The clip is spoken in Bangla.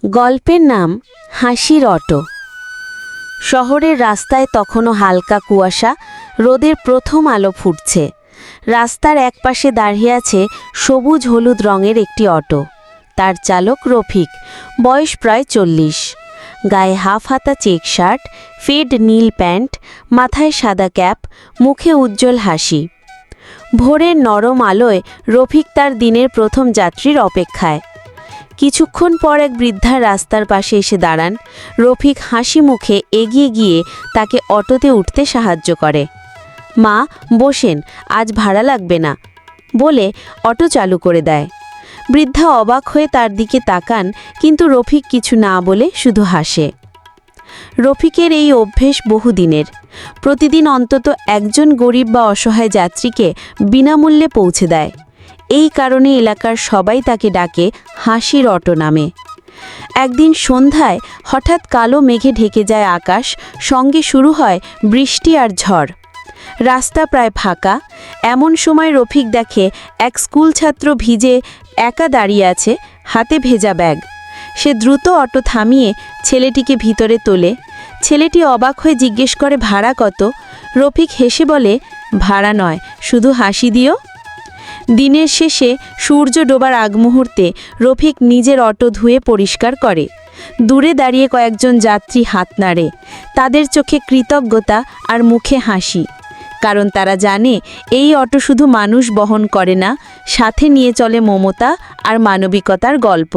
গল্পের নাম হাসির অটো। শহরের রাস্তায় তখনও হালকা কুয়াশা, রোদের প্রথম আলো ফুটছে। রাস্তার একপাশে দাঁড়িয়ে আছে সবুজ হলুদ রঙের একটি অটো। তার চালক রফিক, বয়স প্রায় 40। গায়ে হাফ হাতা চেক শার্ট, ফেড নীল প্যান্ট, মাথায় সাদা ক্যাপ, মুখে উজ্জ্বল হাসি। ভোরের নরম আলোয় রফিক তার দিনের প্রথম যাত্রীর অপেক্ষায়। কিছুক্ষণ পর এক বৃদ্ধা রাস্তার পাশে এসে দাঁড়ান। রফিক হাসি মুখে এগিয়ে গিয়ে তাকে অটোতে উঠতে সাহায্য করে। মা, বসেন, আজ ভাড়া লাগবে না বলে অটো চালু করে দেয়। বৃদ্ধা অবাক হয়ে তার দিকে তাকান, কিন্তু রফিক কিছু না বলে শুধু হাসে। রফিকের এই অভ্যেস বহুদিনের। প্রতিদিন অন্তত একজন গরিব বা অসহায় যাত্রীকে বিনামূল্যে পৌঁছে দেয়। এই কারণে এলাকার সবাই তাকে ডাকে হাসির অটো নামে। একদিন সন্ধ্যায় হঠাৎ কালো মেঘে ঢেকে যায় আকাশ, সঙ্গে শুরু হয় বৃষ্টি আর ঝড়। রাস্তা প্রায় ফাঁকা। এমন সময় রফিক দেখে এক স্কুল ছাত্র ভিজে একা দাঁড়িয়ে আছে, হাতে ভেজা ব্যাগ। সে দ্রুত অটো থামিয়ে ছেলেটিকে ভিতরে তোলে। ছেলেটি অবাক হয়ে জিজ্ঞেস করে, ভাড়া কত? রফিক হেসে বলে, ভাড়া নয়, শুধু হাসি দিও। দিনের শেষে সূর্য ডোবার আগ মুহূর্তে রফিক নিজের অটো ধুয়ে পরিষ্কার করে। দূরে দাঁড়িয়ে কয়েকজন যাত্রী হাত নাড়ে। তাদের চোখে কৃতজ্ঞতা আর মুখে হাসি, কারণ তারা জানে এই অটো শুধু মানুষ বহন করে না, সাথে নিয়ে চলে মমতা আর মানবিকতার গল্প।